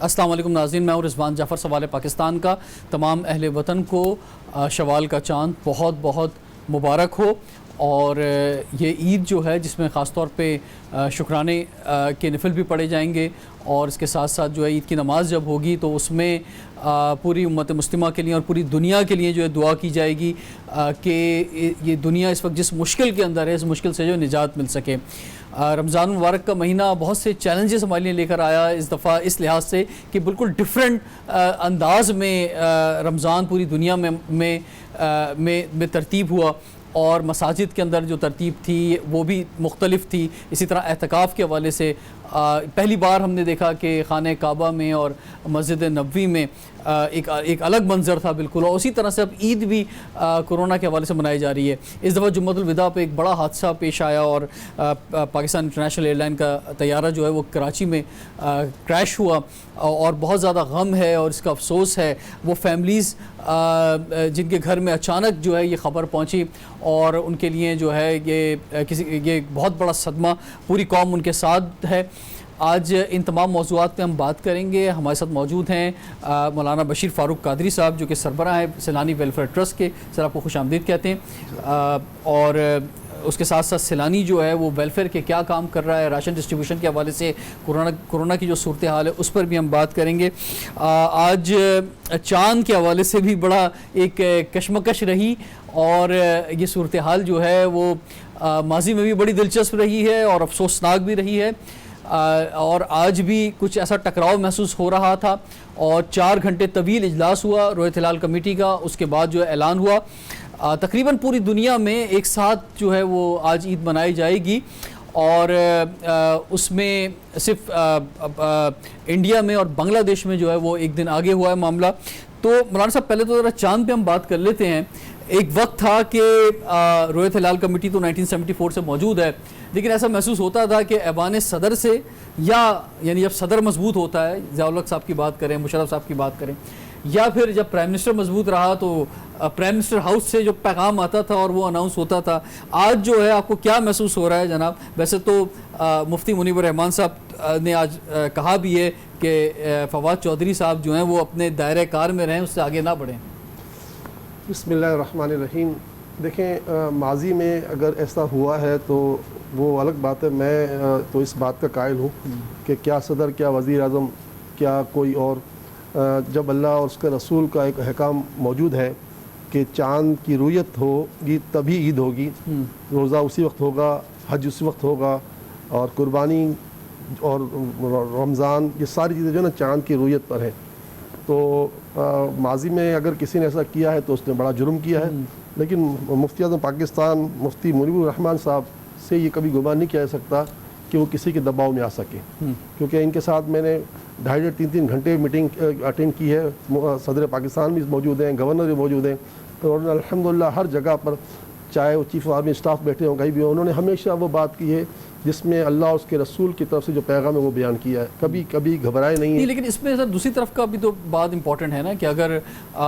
السلام علیکم ناظرین، میں ہوں رضوان جعفر، سوال پاکستان کا تمام اہل وطن کو شوال کا چاند بہت بہت مبارک ہو۔ اور یہ عید جو ہے جس میں خاص طور پہ شکرانے کے نفل بھی پڑھے جائیں گے، اور اس کے ساتھ ساتھ جو ہے عید کی نماز جب ہوگی تو اس میں پوری امت مسلمہ کے لیے اور پوری دنیا کے لیے جو ہے دعا کی جائے گی کہ یہ دنیا اس وقت جس مشکل کے اندر ہے اس مشکل سے جو نجات مل سکے۔ رمضان المبارک کا مہینہ بہت سے چیلنجز ہمارے لیے لے کر آیا اس دفعہ، اس لحاظ سے کہ بالکل ڈیفرنٹ انداز میں رمضان پوری دنیا میں ترتیب ہوا، اور مساجد کے اندر جو ترتیب تھی وہ بھی مختلف تھی۔ اسی طرح اعتکاف کے حوالے سے پہلی بار ہم نے دیکھا کہ خانہ کعبہ میں اور مسجد نبوی میں ایک الگ منظر تھا بالکل، اور اسی طرح سے اب عید بھی کورونا کے حوالے سے منائی جا رہی ہے۔ اس دفعہ جمعۃ الوداع پہ ایک بڑا حادثہ پیش آیا، اور پاکستان انٹرنیشنل ایئر لائن کا طیارہ جو ہے وہ کراچی میں کریش ہوا، اور بہت زیادہ غم ہے اور اس کا افسوس ہے وہ فیملیز جن کے گھر میں اچانک جو ہے یہ خبر پہنچی، اور ان کے لیے جو ہے یہ بہت بڑا صدمہ، پوری قوم ان کے ساتھ ہے۔ آج ان تمام موضوعات پہ ہم بات کریں گے۔ ہمارے ساتھ موجود ہیں مولانا بشیر فاروق قادری صاحب، جو کہ سربراہ ہیں سیلانی ویلفیئر ٹرسٹ کے۔ سر آپ کو خوش آمدید کہتے ہیں۔ اور اس کے ساتھ ساتھ سیلانی جو ہے وہ ویلفیئر کے کیا کام کر رہا ہے، راشن ڈسٹریبیوشن کے حوالے سے کورونا کی جو صورتحال ہے اس پر بھی ہم بات کریں گے۔ آج چاند کے حوالے سے بھی بڑا ایک کشمکش رہی، اور یہ صورتحال جو ہے وہ ماضی میں بھی بڑی دلچسپ رہی ہے اور افسوسناک بھی رہی ہے، اور آج بھی کچھ ایسا ٹکراؤ محسوس ہو رہا تھا، اور 4 گھنٹے طویل اجلاس ہوا رویت ہلال کمیٹی کا، اس کے بعد جو اعلان ہوا تقریباً پوری دنیا میں ایک ساتھ جو ہے وہ آج عید منائی جائے گی، اور اس میں صرف انڈیا میں اور بنگلہ دیش میں جو ہے وہ ایک دن آگے ہوا ہے معاملہ۔ تو مولانا صاحب پہلے تو ذرا چاند پہ ہم بات کر لیتے ہیں۔ ایک وقت تھا کہ رویت ہلال کمیٹی تو 1974 سے موجود ہے، لیکن ایسا محسوس ہوتا تھا کہ ایوان صدر سے یعنی جب صدر مضبوط ہوتا ہے، ضیاء الحق صاحب کی بات کریں، مشرف صاحب کی بات کریں، یا پھر جب پرائم منسٹر مضبوط رہا تو پرائم منسٹر ہاؤس سے جو پیغام آتا تھا اور وہ اناؤنس ہوتا تھا۔ آج جو ہے آپ کو کیا محسوس ہو رہا ہے جناب؟ ویسے تو مفتی منیب الرحمان صاحب نے آج کہا بھی ہے کہ فواد چودھری صاحب جو ہیں وہ اپنے دائرہ کار میں رہیں، اس سے آگے نہ بڑھیں۔ بسم اللہ الرحمن الرحیم۔ دیکھیں، ماضی میں اگر ایسا ہوا ہے تو وہ الگ بات ہے۔ میں تو اس بات کا قائل ہوں کہ کیا صدر، کیا وزیر اعظم، کیا کوئی اور، جب اللہ اور اس کے رسول کا ایک احکام موجود ہے کہ چاند کی رویت ہوگی تبھی عید ہوگی، روزہ اسی وقت ہوگا، حج اسی وقت ہوگا، اور قربانی اور رمضان، یہ ساری چیزیں جو ہے نا چاند کی رویت پر ہیں۔ تو ماضی میں اگر کسی نے ایسا کیا ہے تو اس نے بڑا جرم کیا ہے، لیکن مفتی اعظم پاکستان مفتی منیب الرحمان صاحب سے یہ کبھی گمان نہیں کیا جا سکتا کہ وہ کسی کے دباؤ میں آ سکے، کیونکہ ان کے ساتھ میں نے 2.5-3 گھنٹے میٹنگ اٹینڈ کی ہے۔ صدر پاکستان بھی موجود ہیں، گورنر بھی موجود ہیں، اور الحمدللہ ہر جگہ پر، چاہے وہ چیف آرمی اسٹاف بیٹھے ہوں کہیں بھی ہوں، انہوں نے ہمیشہ وہ بات کی ہے جس میں اللہ اور اس کے رسول کی طرف سے جو پیغام ہے وہ بیان کیا ہے، کبھی گھبرائے نہیں ہیں۔ لیکن اس میں سر دوسری طرف کا بھی تو بات امپورٹنٹ ہے نا، کہ اگر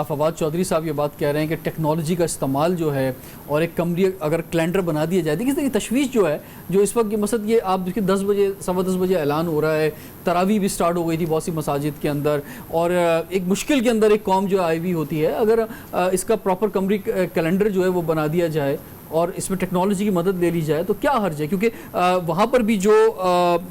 فواد چودھری صاحب یہ بات کہہ رہے ہیں کہ ٹیکنالوجی کا استعمال جو ہے، اور ایک کمری اگر کیلنڈر بنا دیا جائے، دیکھیے تشویش جو ہے جو اس وقت یہ مسجد، یہ آپ دیکھیں 10 بجے 10:15 بجے اعلان ہو رہا ہے، تراویح بھی سٹارٹ ہو گئی تھی بہت سی مساجد کے اندر، اور ایک مشکل کے اندر ایک قوم جو آئی ہوئی ہوتی ہے، اگر اس کا پراپر کمری کیلنڈر جو ہے وہ بنا دیا جائے اور اس میں ٹیکنالوجی کی مدد لے لی جائے تو کیا حرج ہے؟ کیونکہ وہاں پر بھی جو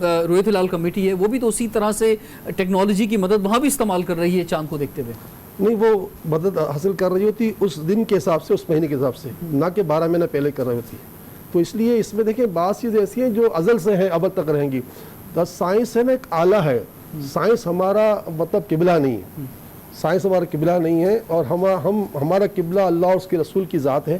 رویت ہلال کمیٹی ہے وہ بھی تو اسی طرح سے ٹیکنالوجی کی مدد وہاں بھی استعمال کر رہی ہے چاند کو دیکھتے ہوئے۔ نہیں، وہ مدد حاصل کر رہی ہوتی اس دن کے حساب سے، اس مہینے کے حساب سے، نہ کہ 12 مہینے پہلے کر رہی ہوتی ہے۔ تو اس لیے اس میں دیکھیں بعض چیزیں ایسی ہیں جو ازل سے ہیں، ابد تک رہیں گی۔ سائنس ہے نا ایک آلہ ہے، سائنس ہمارا مطلب قبلہ نہیں ہے، سائنس ہمارا قبلہ نہیں ہے، اور ہمارا قبلہ اللہ اور اس کے رسول کی ذات ہے،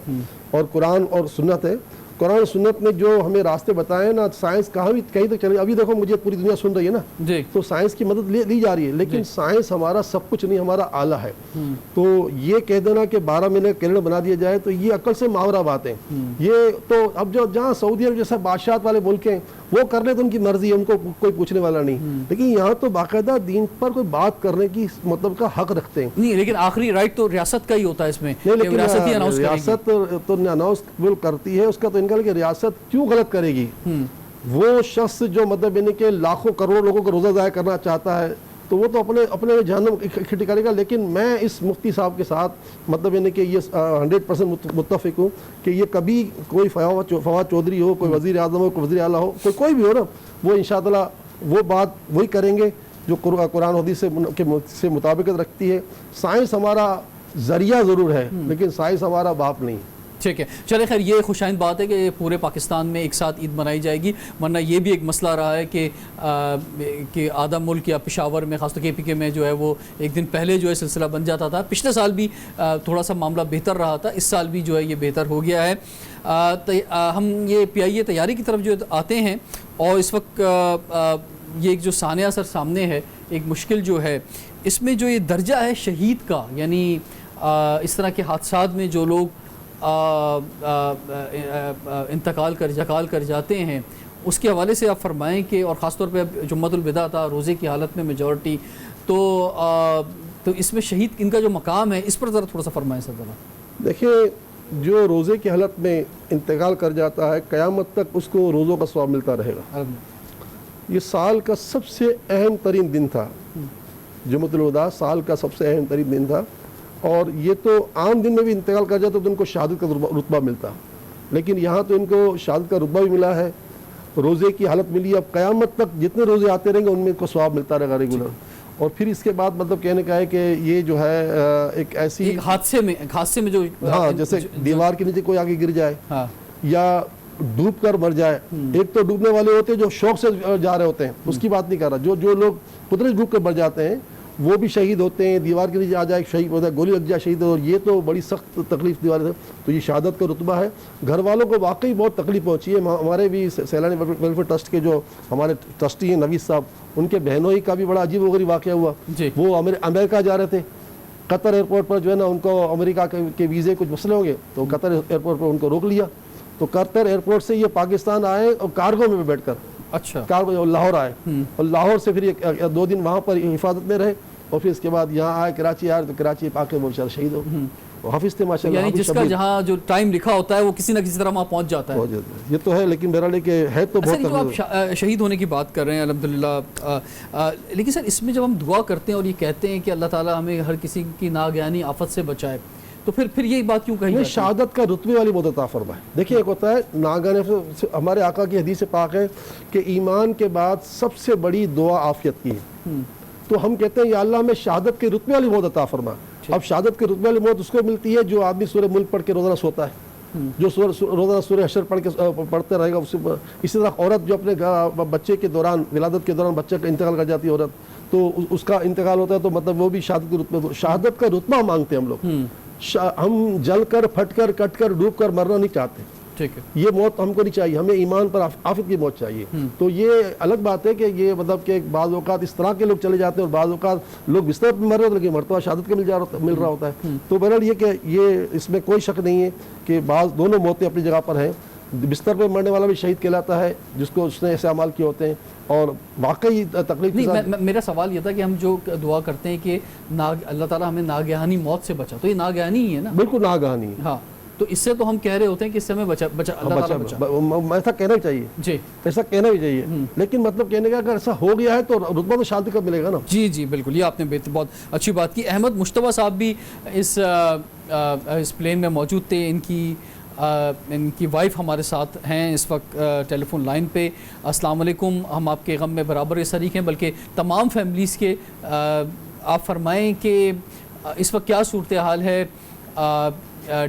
اور قرآن اور سنت ہے۔ قرآن اور سنت نے جو ہمیں راستے بتائے نا، سائنس کہیں تو چلے، ابھی دیکھو مجھے پوری دنیا سن رہی ہے نا، تو سائنس کی مدد لی جا رہی ہے، لیکن سائنس ہمارا سب کچھ نہیں، ہمارا آلہ ہے۔ تو یہ کہہ دینا کہ 12 مہینے کیلنڈر بنا دیا جائے تو یہ عقل سے ماورا بات ہے۔ یہ تو اب جو جہاں سعودی عرب جیسا بادشاہت والے ملک ہیں وہ کر لیں تو ان کی مرضی ہے، ان کو کوئی پوچھنے والا نہیں، لیکن یہاں تو باقاعدہ دین پر کوئی بات کرنے کی مطلب کا حق رکھتے ہیں۔ نہیں، لیکن آخری رائٹ تو ریاست کا ہی ہوتا ہے اس میں، لیکن ریاست تو اناؤنس کرتی ہے، اس کا تو انکار کہ ریاست کیوں غلط کرے گی؟ وہ شخص جو مطلب یعنی کہ لاکھوں کروڑوں لوگوں کو روزہ ضائع کرنا چاہتا ہے، تو وہ تو اپنے جہنم اکٹھی کرے گا. لیکن میں اس مفتی صاحب کے ساتھ مطلب یعنی کہ یہ 100% متفق ہوں کہ یہ کبھی کوئی فواد چودھری ہو, کوئی وزیر اعظم ہو, کوئی وزیر اعلیٰ ہو, کوئی بھی ہو نا, وہ انشاءاللہ وہ بات وہی کریں گے جو قرآن حدیث سے مطابقت رکھتی ہے. سائنس ہمارا ذریعہ ضرور ہے لیکن سائنس ہمارا باپ نہیں. ٹھیک ہے, چلے خیر, یہ خوشائند بات ہے کہ پورے پاکستان میں ایک ساتھ عید منائی جائے گی, ورنہ یہ بھی ایک مسئلہ رہا ہے کہ آدھا ملک یا پشاور میں خاص طور کے PK میں جو ہے وہ ایک دن پہلے جو ہے سلسلہ بن جاتا تھا. پچھلے سال بھی تھوڑا سا معاملہ بہتر رہا تھا, اس سال بھی جو ہے یہ بہتر ہو گیا ہے. ہم یہ PIA تیاری کی طرف جو آتے ہیں, اور اس وقت یہ ایک جو سانحہ سر سامنے ہے, ایک مشکل جو ہے اس میں جو یہ درجہ ہے شہید کا, یعنی اس طرح کے حادثات میں جو لوگ انتقال کر جاتے ہیں, اس کے حوالے سے آپ فرمائیں کہ, اور خاص طور پہ اب جمعۃ الوداع تھا, روزے کی حالت میں میجورٹی, تو اس میں شہید ان کا جو مقام ہے اس پر ذرا تھوڑا سا فرمائیں سر ذرا. دیکھیں, جو روزے کی حالت میں انتقال کر جاتا ہے قیامت تک اس کو روزوں کا ثواب ملتا رہے گا. یہ سال کا سب سے اہم ترین دن تھا, جمعۃ الوداع سال کا سب سے اہم ترین دن تھا, اور یہ تو عام دن میں بھی انتقال کر جاتا تو ان کو شہادت کا رتبہ ملتا, لیکن یہاں تو ان کو شہادت کا رتبہ بھی ملا ہے, روزے کی حالت ملی. اب قیامت تک جتنے روزے آتے رہیں گے ان میں کو ثواب ملتا رہے گا ریگولر. اور پھر اس کے بعد مطلب کہنے کا ہے کہ یہ جو ہے ایک ایسی حادثے میں جو ہاں جیسے دیوار کے نیچے کوئی آگے گر جائے یا ڈوب کر مر جائے. ایک تو ڈوبنے والے ہوتے ہیں جو شوق سے جا رہے ہوتے ہیں, اس کی بات نہیں کر رہا, جو لوگ قدرت ڈوب کر مر جاتے ہیں وہ بھی شہید ہوتے ہیں. دیوار کے نیچے آ جائے شہید ہوتا ہے, گولی لگ جائے شہید, اور یہ تو بڑی سخت تکلیف دیوار ہے. تو یہ شہادت کا رتبہ ہے. گھر والوں کو واقعی بہت تکلیف پہنچی ہے. ہمارے بھی سیلانی ویلفیئر ٹرسٹ کے جو ہمارے ٹرسٹی ہیں نوید صاحب, ان کے بہنوں ہی کا بھی بڑا عجیب و غریب واقعہ ہوا. وہ امریکہ جا رہے تھے, قطر ایئرپورٹ پر جو ہے نا ان کو امریکہ کے ویزے کچھ مسئلے ہوں گے تو قطر ایئرپورٹ پر ان کو روک لیا. تو قطر ایئرپورٹ سے یہ پاکستان آئے اور کارگو میں بیٹھ کر, اچھا کارگو لاہور آئے, اور لاہور سے پھر 2 دن وہاں پر حفاظت میں رہے, اور پھر اس کے بعد یہاں آئے کراچی آئے, تو کراچی آ کے وہ بیچارہ شہید ہو. حافظ تھے ماشاء اللہ, یعنی جس کا جہاں جو ٹائم لکھا ہوتا ہے وہ کسی نہ کسی طرح وہاں پہنچ جاتا ہے. یہ تو ہے, لیکن بہرحال کہ ہے تو بہت. جو آپ شہید ہونے کی بات کر رہے ہیں الحمدللہ, لیکن سر اس میں جب ہم دعا کرتے ہیں اور یہ کہتے ہیں کہ اللہ تعالیٰ ہمیں ہر کسی کی ناگہانی آفت سے بچائے, تو پھر یہی بات کیوں کہی؟ شہادت کا رتبے والی مدت عطا فرمائے. دیکھیے ایک ہوتا ہے ناگہانی, ہمارے آقا کی حدیث پاک ہے کہ ایمان کے بعد سب سے بڑی دعا عافیت کی ہے. تو ہم کہتے ہیں یا اللہ ہمیں شہادت کے رتبے والی موت عطا فرما. اب شہادت کے رتبے والی موت اس کو ملتی ہے جو آدمی سورہ ملک پڑھ کے روزانہ سوتا ہے, جو روزانہ سورہ حشر پڑھتے رہے گا. اسی طرح عورت جو اپنے بچے کے دوران, ولادت کے دوران بچے کا انتقال کر جاتی ہے عورت, تو اس کا انتقال ہوتا ہے, تو مطلب وہ بھی شہادت کے رتبے. شہادت کا رتبہ مانگتے ہیں ہم لوگ. ہم جل کر, پھٹ کر, کٹ کر, ڈوب کر مرنا نہیں چاہتے. ٹھیک ہے, یہ موت ہم کو نہیں چاہیے, ہمیں ایمان پر آفت کی موت چاہیے. تو یہ الگ بات ہے کہ یہ مطلب کہ بعض اوقات اس طرح کے لوگ چلے جاتے ہیں, اور بعض اوقات لوگ بستر پہ مر رہے ہوتے ہیں لیکن مرتبہ شہادت کا مل رہا ہوتا ہے. تو بہرحال یہ کہ یہ اس میں کوئی شک نہیں ہے کہ بعض دونوں موتیں اپنی جگہ پر ہیں. بستر پہ مرنے والا بھی شہید کہلاتا ہے جس کو اس نے ایسے اعمال کیے ہوتے ہیں, اور واقعی تکلیف نہیں. میرا سوال یہ تھا کہ ہم جو دعا کرتے ہیں کہ اللہ تعالیٰ ہمیں ناگہانی موت سے بچا, تو یہ ناگہانی ہی ہے نا؟ بالکل ناگہانی. ہاں, تو اس سے تو ہم کہہ رہے ہوتے ہیں کہ اس سے ہمیں اللہ تعالیٰ بچا. ایسا کہنا چاہیے جی, ایسا کہنا بھی چاہیے, لیکن مطلب کہنے کا اگر ایسا ہو گیا ہے تو رتبہ تو شہادت کا ملے گا نا. جی جی بالکل, یہ آپ نے بہت اچھی بات کی. احمد مشتبہ صاحب بھی اس پلین میں موجود تھے. ان کی وائف ہمارے ساتھ ہیں اس وقت ٹیلی فون لائن پہ. السلام علیکم, ہم آپ کے غم میں برابر شریک ہیں, بلکہ تمام فیملیز کے. آپ فرمائیں کہ اس وقت کیا صورتحال ہے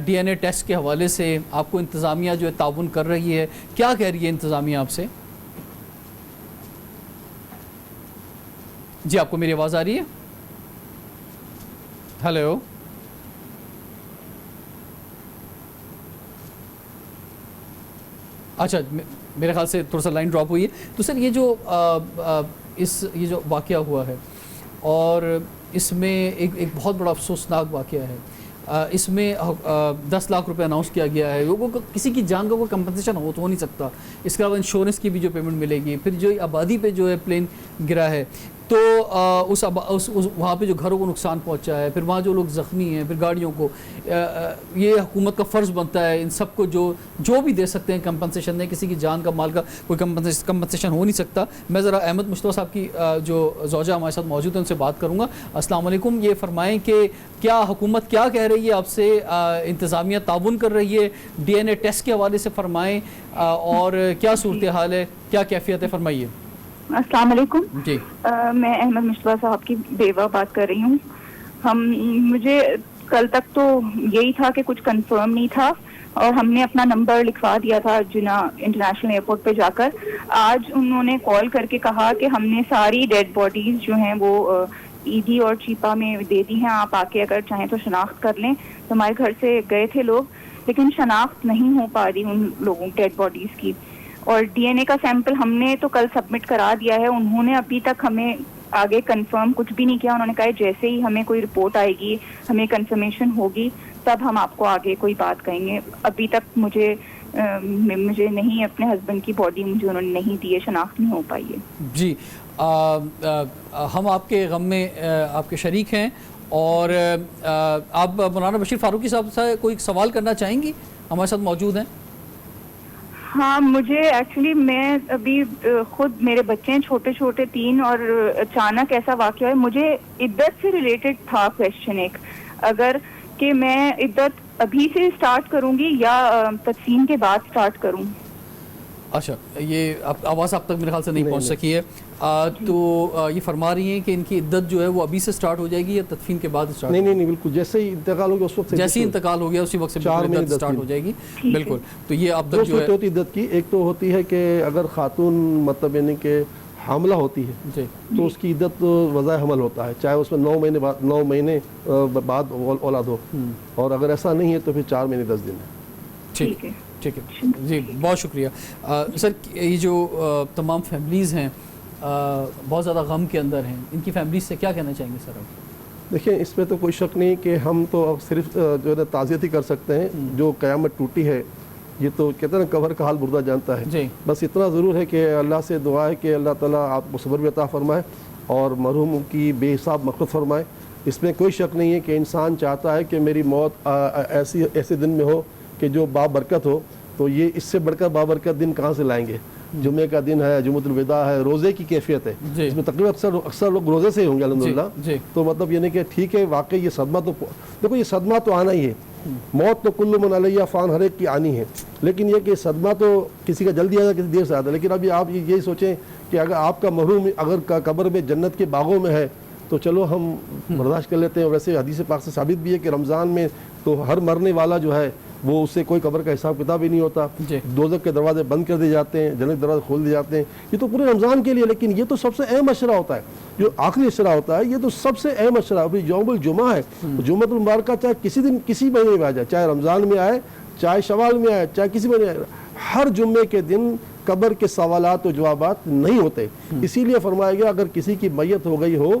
DNA ٹیسٹ کے حوالے سے؟ آپ کو انتظامیہ جو ہے تعاون کر رہی ہے, کیا کہہ رہی ہے انتظامیہ آپ سے؟ جی آپ کو میری آواز آ رہی ہے؟ ہیلو, اچھا میرے خیال سے تھوڑا سا لائن ڈراپ ہوئی ہے. تو سر یہ جو واقعہ ہوا ہے, اور اس میں ایک بہت بڑا افسوسناک واقعہ ہے. اس میں 10 لاکھ روپے اناؤنس کیا گیا ہے. وہ کسی کی جان کا کوئی کمپنسیشن ہو نہیں سکتا. اس کے علاوہ انشورنس کی بھی جو پیمنٹ ملے گی, پھر جو آبادی پہ جو ہے پلین گرا ہے, تو اس وہاں پہ جو گھروں کو نقصان پہنچا ہے، پھر وہاں جو لوگ زخمی ہیں، پھر گاڑیوں کو، یہ حکومت کا فرض بنتا ہے ان سب کو جو بھی دے سکتے ہیں کمپنسیشن دیں. کسی کی جان کا مال کا کوئی کمپنسیشن ہو نہیں سکتا. میں ذرا احمد مشتبہ صاحب کی جو زوجہ ہمارے ساتھ موجود ہیں ان سے بات کروں گا. السلام علیکم. یہ فرمائیں کہ کیا حکومت کیا کہہ رہی ہے آپ سے؟ انتظامیہ تعاون کر رہی ہے ڈی این اے ٹیسٹ کے حوالے سے؟ فرمائیں اور کیا صورتحال ہے، کیا کیفیت ہے، فرمائیے. السلام علیکم. جی میں احمد مشتبہ صاحب کی بیوہ بات کر رہی ہوں. مجھے کل تک تو یہی تھا کہ کچھ کنفرم نہیں تھا اور ہم نے اپنا نمبر لکھوا دیا تھا جنا انٹرنیشنل ایئرپورٹ پہ جا کر. آج انہوں نے کال کر کے کہا کہ ہم نے ساری ڈیڈ باڈیز جو ہیں وہ ایدی اور چیپا میں دے دی ہیں، آپ آ کے اگر چاہیں تو شناخت کر لیں. تو ہمارے گھر سے گئے تھے لوگ، لیکن شناخت نہیں ہو پا رہی ان لوگوں ڈیڈ باڈیز کی. اور ڈی این اے کا سیمپل ہم نے تو کل سبمٹ کرا دیا ہے. انہوں نے ابھی تک ہمیں آگے کنفرم کچھ بھی نہیں کیا. انہوں نے کہا جیسے ہی ہمیں کوئی رپورٹ آئے گی، ہمیں کنفرمیشن ہوگی، تب ہم آپ کو آگے کوئی بات کہیں گے. ابھی تک مجھے نہیں، اپنے ہسبینڈ کی باڈی مجھے انہوں نے نہیں دی ہے، شناخت نہیں ہو پائی ہے. جی ہم آپ کے غم میں آپ کے شریک ہیں. اور آپ مولانا بشیر فاروقی صاحب سے کوئی سوال کرنا چاہیں گی؟ ہمارے ساتھ موجود ہیں. ہاں، مجھے ایکچولی میں ابھی خود میرے بچے ہیں چھوٹے چھوٹے 3، اور اچانک ایسا واقعہ ہے. مجھے عدت سے ریلیٹڈ تھا کویشچن ایک، اگر کہ میں عدت ابھی سے سٹارٹ کروں گی یا تدفین کے بعد سٹارٹ کروں. اچھا، یہ آواز آپ تک میرے خیال سے نہیں پہنچ سکی ہے. تو یہ فرما رہی ہیں کہ ان کی عدت جو ہے وہ ابھی سے سٹارٹ ہو جائے گی یا تدفین کے بعد سٹارٹ؟ نہیں بالکل، جیسے ہی انتقال ہو گیا اس وقت سے، جیسے ہی انتقال ہو گیا اسی وقت سے عدت سٹارٹ ہو جائے گی. بالکل. تو یہ اب تک جو ہے ہوتی عدت کی، ایک تو ہوتی ہے کہ اگر خاتون مطلب یعنی کہ حاملہ ہوتی ہے تو اس کی عدت وضع حمل ہوتا ہے، چاہے اس میں 9 مہینے بعد اولاد ہو، اور اگر ایسا نہیں ہے تو پھر 4 مہینے 10 دن ہے. ٹھیک ہے جی، بہت شکریہ. سر یہ جو تمام فیملیز ہیں بہت زیادہ غم کے اندر ہیں، ان کی فیملیز سے کیا کہنا چاہیں گے سر آپ؟ دیکھیں، اس میں تو کوئی شک نہیں کہ ہم تو صرف جو ہے تعزیت ہی کر سکتے ہیں. جو قیامت ٹوٹی ہے، یہ تو کہتے ہیں نا قبر کا حال بردہ جانتا ہے. بس اتنا ضرور ہے کہ اللہ سے دعا ہے کہ اللہ تعالیٰ آپ کو صبر بھی عطا فرمائے اور مرحوم کی بے حساب مغفرت فرمائے. اس میں کوئی شک نہیں ہے کہ انسان چاہتا ہے کہ میری موت ایسے دن میں ہو کہ جو بابرکت ہو. تو یہ اس سے بڑھ کر بابرکت دن کہاں سے لائیں گے؟ جمعے کا دن ہے، جمعۃ الوداع ہے، روزے کی کیفیت ہے، اس میں تقریباً اکثر لوگ روزے سے ہی ہوں گے الحمدللہ. تو مطلب یہ نہیں کہ ٹھیک ہے، واقعی یہ صدمہ تو دیکھو، یہ صدمہ تو آنا ہی ہے. موت تو کل من علیہ فان، ہر ایک کی آنی ہے. لیکن یہ کہ صدمہ تو کسی کا جلدی آتا ہے، کسی دیر سے آتا ہے. لیکن ابھی آپ یہی سوچیں کہ اگر آپ کا مرحوم اگر قبر میں جنت کے باغوں میں ہے تو چلو ہم برداشت کر لیتے ہیں. ویسے حدیث پاک سے ثابت بھی ہے کہ رمضان میں تو ہر مرنے والا جو ہے وہ اس سے کوئی قبر کا حساب کتاب ہی نہیں ہوتا. دوزخ کے دروازے بند کر دیے جاتے ہیں، جنت کے دروازے کھول دیے جاتے ہیں. یہ تو پورے رمضان کے لیے. لیکن یہ تو سب سے اہم اشرا ہوتا ہے، جو آخری اشرا ہوتا ہے، یہ تو سب سے اہم اشرا ہے. یوم الجمعہ ہے، جمعۃ المبارکہ چاہے کسی دن کسی مہینے میں آ جائے، چاہے رمضان میں آئے، چاہے شوال میں آئے، چاہے کسی مہینے میں آئے، ہر جمعے کے دن قبر کے سوالات و جوابات نہیں ہوتے. اسی لیے فرمایا گیا اگر کسی کی میت ہو گئی ہو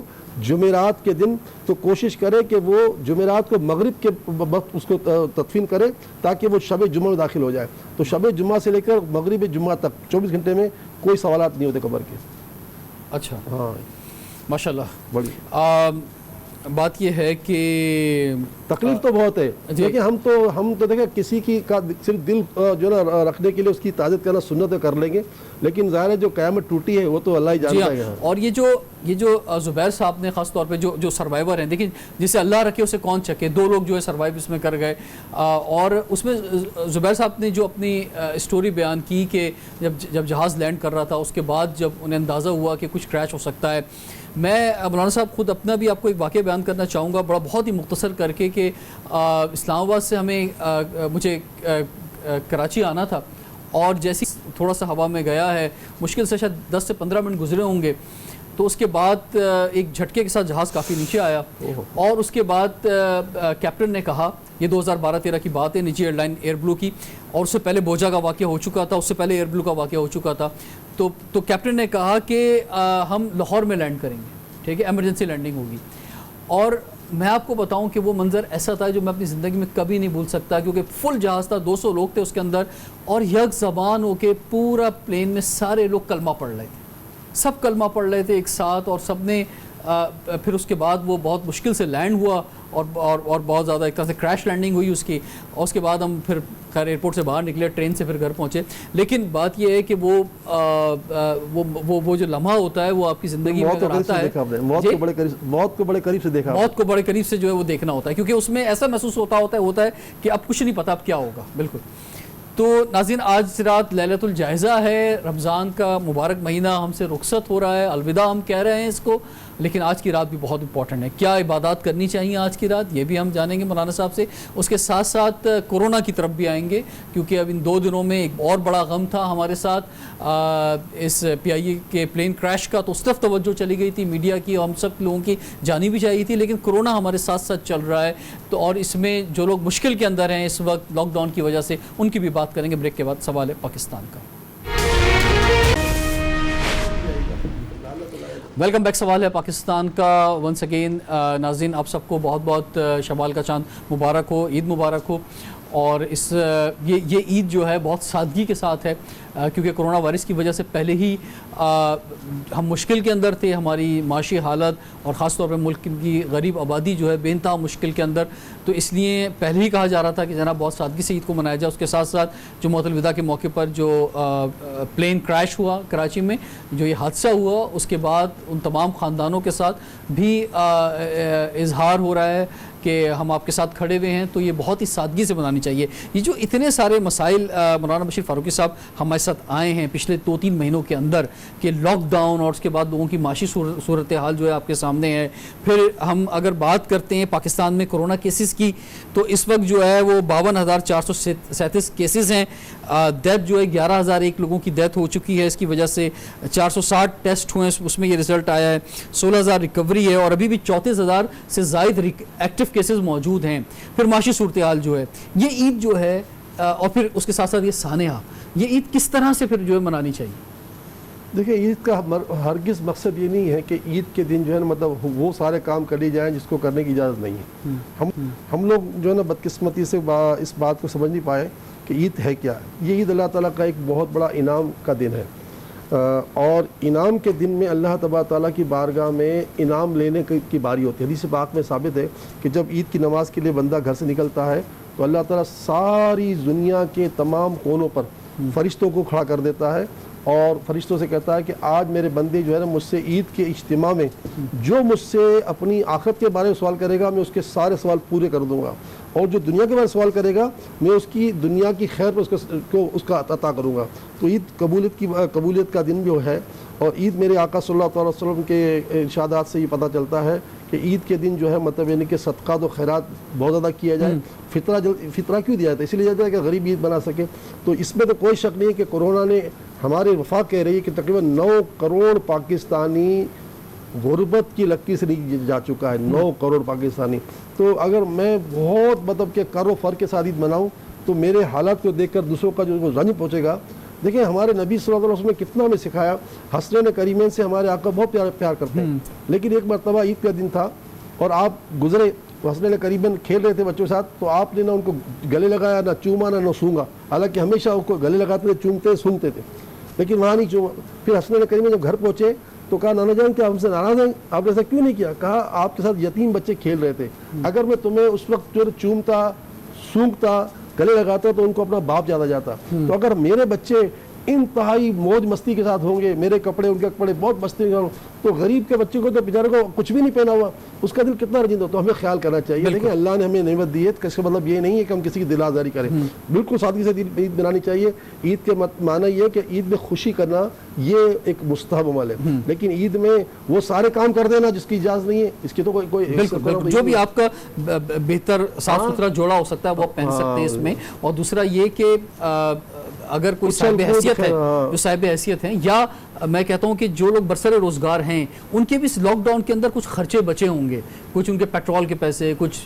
جمعرات کے دن تو کوشش کرے کہ وہ جمعرات کو مغرب کے وقت اس کو تدفین کرے تاکہ وہ شب جمعہ میں داخل ہو جائے. تو شب جمعہ سے لے کر مغرب جمعہ تک 24 گھنٹے میں کوئی سوالات نہیں ہوتے قبر کے. اچھا، ہاں ماشاءاللہ. بڑی بات یہ ہے کہ تکلیف تو بہت ہے. دیکھیں ہم تو دیکھیں کسی کی صرف دل جو نا رکھنے کے لیے اس کی تعزیت کرنا سنت کر لیں گے، لیکن ظاہر ہے جو قیامت ٹوٹی ہے وہ تو اللہ ہی جانتا ہے. اور یہ جو زبیر صاحب نے خاص طور پہ جو سروائیور ہیں، دیکھیں جسے اللہ رکھے اسے کون چکے. 2 لوگ جو ہے سروائیو اس میں کر گئے. اور اس میں زبیر صاحب نے جو اپنی اسٹوری بیان کی کہ جب جہاز لینڈ کر رہا تھا اس کے بعد جب انہیں اندازہ ہوا کہ کچھ کریش ہو سکتا ہے. میں مولانا صاحب خود اپنا بھی آپ کو ایک واقعہ بیان کرنا چاہوں گا بہت ہی مختصر کر کے کہ اسلام آباد سے مجھے کراچی آنا تھا، اور جیسے تھوڑا سا ہوا میں گیا ہے، مشکل سے شاید 10 سے 15 منٹ گزرے ہوں گے، تو اس کے بعد ایک جھٹکے کے ساتھ جہاز کافی نیچے آیا. اور اس کے بعد کیپٹن نے کہا، یہ 2012-13 کی بات ہے، نجی ایئر لائن ایئر بلو کی، اور اس سے پہلے بوجھا کا واقعہ ہو چکا تھا، اس سے پہلے ایئر بلو کا واقعہ ہو چکا تھا. تو کیپٹن نے کہا کہ ہم لاہور میں لینڈ کریں گے، ٹھیک ہے، ایمرجنسی لینڈنگ ہوگی. اور میں آپ کو بتاؤں کہ وہ منظر ایسا تھا جو میں اپنی زندگی میں کبھی نہیں بھول سکتا، کیونکہ فل جہاز تھا، 200 لوگ تھے اس کے اندر، اور یک زبان ہو کے پورا پلین میں سارے لوگ کلمہ پڑھ رہے تھے، سب کلمہ پڑھ رہے تھے ایک ساتھ، اور سب نے پھر اس کے بعد وہ بہت مشکل سے لینڈ ہوا اور بہت زیادہ ایک طرح سے کریش لینڈنگ ہوئی اس کی، اور اس کے بعد ہم پھر خیر ایئرپورٹ سے باہر نکلے، ٹرین سے پھر گھر پہنچے. لیکن بات یہ ہے کہ وہ جو لمحہ ہوتا ہے وہ آپ کی زندگی میں اگر آتا ہے، موت کو بڑے قریب سے دیکھا، موت کو بڑے قریب سے جو ہے وہ دیکھنا ہوتا ہے، کیونکہ اس میں ایسا محسوس ہوتا ہے کہ اب کچھ نہیں پتا اب کیا ہوگا. بالکل. تو ناظرین، آج رات لیلۃ الجائزہ ہے، رمضان کا مبارک مہینہ ہم سے رخصت ہو رہا ہے، الوداع ہم کہہ رہے ہیں اس کو، لیکن آج کی رات بھی بہت امپورٹنٹ ہے. کیا عبادات کرنی چاہیے آج کی رات، یہ بھی ہم جانیں گے مولانا صاحب سے. اس کے ساتھ ساتھ کورونا کی طرف بھی آئیں گے، کیونکہ اب ان 2 دنوں میں ایک اور بڑا غم تھا ہمارے ساتھ اس PIA کے پلین کریش کا. تو اس طرف توجہ چلی گئی تھی میڈیا کی، ہم سب لوگوں کی جانی بھی چاہیے تھی، لیکن کورونا ہمارے ساتھ ساتھ چل رہا ہے. تو اور اس میں جو لوگ مشکل کے اندر ہیں اس وقت لاک ڈاؤن کی وجہ سے، ان کی بھی بات کریں گے بریک کے بعد. سوال ہے پاکستان کا. Welcome back. سوال ہے پاکستان کا ونس اگین. ناظرین، آپ سب کو بہت بہت شوال کا چاند مبارک ہو، عید مبارک ہو. اور یہ عید جو ہے بہت سادگی کے ساتھ ہے، کیونکہ کرونا وائرس کی وجہ سے پہلے ہی ہم مشکل کے اندر تھے، ہماری معاشی حالت اور خاص طور پہ ملک کی غریب آبادی جو ہے بے انتہا مشکل کے اندر. تو اس لیے پہلے ہی کہا جا رہا تھا کہ جناب بہت سادگی سے عید کو منایا جائے. اس کے ساتھ ساتھ جمعۃ الوداع کے موقع پر جو پلین کریش ہوا کراچی میں، جو یہ حادثہ ہوا، اس کے بعد ان تمام خاندانوں کے ساتھ بھی اظہار ہو رہا ہے کہ ہم آپ کے ساتھ کھڑے ہوئے ہیں. تو یہ بہت ہی سادگی سے منانی چاہیے. یہ جو اتنے سارے مسائل مولانا بشیر فاروقی صاحب ہمارے ساتھ آئے ہیں پچھلے 2-3 مہینوں کے اندر، کہ لاک ڈاؤن اور اس کے بعد لوگوں کی معاشی صورتحال جو ہے آپ کے سامنے ہے. پھر ہم اگر بات کرتے ہیں پاکستان میں کرونا کیسز کی، تو اس وقت جو ہے وہ 52,437 کیسز ہیں. ڈیتھ جو ہے 11,001 لوگوں کی ڈیتھ ہو چکی ہے. اس کی وجہ سے 460 ٹیسٹ ہوئے، اس میں یہ رزلٹ آیا ہے. 16,000 ریکوری ہے، اور ابھی بھی 34,000 سے زائد ایکٹیو کیسز موجود ہیں. پھر معاشی صورتحال جو ہے، یہ عید جو ہے، اور پھر اس کے ساتھ ساتھ یہ سانحہ، یہ عید کس طرح سے پھر جو ہے منانی چاہیے؟ دیکھیں، عید کا ہرگز مقصد یہ نہیں ہے کہ عید کے دن جو ہے نا مطلب وہ سارے کام کر لیے جائیں جس کو کرنے کی اجازت نہیں ہے. ہم لوگ جو ہے نا بدقسمتی سے اس بات کو سمجھ نہیں پائے کہ عید ہے کیا. یہ عید اللہ تعالیٰ کا ایک بہت بڑا انعام کا دن ہے، اور انعام کے دن میں اللہ تبارک تعالیٰ کی بارگاہ میں انعام لینے کی باری ہوتی ہے. حدیث پاک میں ثابت ہے کہ جب عید کی نماز کے لیے بندہ گھر سے نکلتا ہے تو اللہ تعالیٰ ساری دنیا کے تمام کونوں پر فرشتوں کو کھڑا کر دیتا ہے، اور فرشتوں سے کہتا ہے کہ آج میرے بندے جو ہے نا مجھ سے عید کے اجتماع میں جو مجھ سے اپنی آخرت کے بارے میں سوال کرے گا، میں اس کے سارے سوال پورے کر دوں گا، اور جو دنیا کے بارے میں سوال کرے گا میں اس کی دنیا کی خیر پر اس کا عطا کروں گا. تو عید قبولیت کا دن جو ہے. اور عید میرے آقا صلی اللہ علیہ وسلم کے ارشادات سے یہ پتہ چلتا ہے کہ عید کے دن جو ہے مطلب یعنی کہ صدقات و خیرات بہت زیادہ کیا جائے. فطرہ کیوں دیا جاتا ہے؟ اس لیے جاتا ہے کہ غریب عید بنا سکے. تو اس میں تو کوئی شک نہیں ہے کہ کورونا نے ہمارے وفاق کہہ رہی ہے کہ تقریباً 9 کروڑ پاکستانی غربت کی لکی سے جا چکا ہے. 9 کروڑ پاکستانی. تو اگر میں بہت مطلب کہ کر و فر کے ساتھ عید مناؤں تو میرے حالات کو دیکھ کر دوسروں کا جو رنج پہنچے گا. دیکھیں، ہمارے نبی صلی اللہ علیہ وسلم نے کتنا ہمیں سکھایا. حسنین کریمین سے ہمارے آقا بہت پیار کرتے ہیں، لیکن ایک مرتبہ عید کا دن تھا اور آپ گزرے، حسنین کریمین کھیل رہے تھے بچوں کے ساتھ، تو آپ نے نہ ان کو گلے لگایا، نہ چوما، نہ سونگا. حالانکہ ہمیشہ ان کو گلے لگاتے تھے، چومتے سونگتے تھے، لیکن وہاں نہیں چوما. پھر حسنین کریمین جب گھر پہنچے تو کہا، نانا جان کیا ہم سے ناراض ہیں؟ آپ نے ایسا کیوں نہیں کیا؟ کہا، آپ کے ساتھ یتیم بچے کھیل رہے تھے، اگر میں تمہیں اس وقت جو چومتا، سونگتا، گلے لگاتا تو ان کو اپنا باپ یاد آ جاتا. تو اگر میرے بچے انتہائی موج مستی کے ساتھ ہوں گے، میرے کپڑے ان کے کپڑے بہت مستی ہوں، تو غریب کے بچے کو تو بیچارے کو کچھ بھی نہیں پہنا ہوا، اس کا دل کتنا رنجیدہ ہو. تو ہمیں خیال کرنا چاہیے. لیکن اللہ نے ہمیں نعمت دی ہے، اس کا مطلب یہ نہیں ہے کہ ہم کسی کی دل آزاری کریں. بالکل سادگی سے عید منانی چاہیے. عید کے معنی یہ ہے کہ عید میں خوشی کرنا یہ ایک مستحب عمل ہے، لیکن عید میں وہ سارے کام کر دینا جس کی اجازت نہیں ہے، اس کی تو کوئی جو بھی آپ کا بہتر صاف ستھرا جوڑا ہو سکتا ہے وہ پہن سکتے ہیں اس میں. اور دوسرا یہ کہ اگر کوئی صاحب حیثیت ہے، جو صاحب حیثیت ہیں، یا میں کہتا ہوں کہ جو لوگ برسر روزگار ہیں، ان کے بھی اس لاک ڈاؤن کے اندر کچھ خرچے بچے ہوں گے، کچھ ان کے پیٹرول کے پیسے، کچھ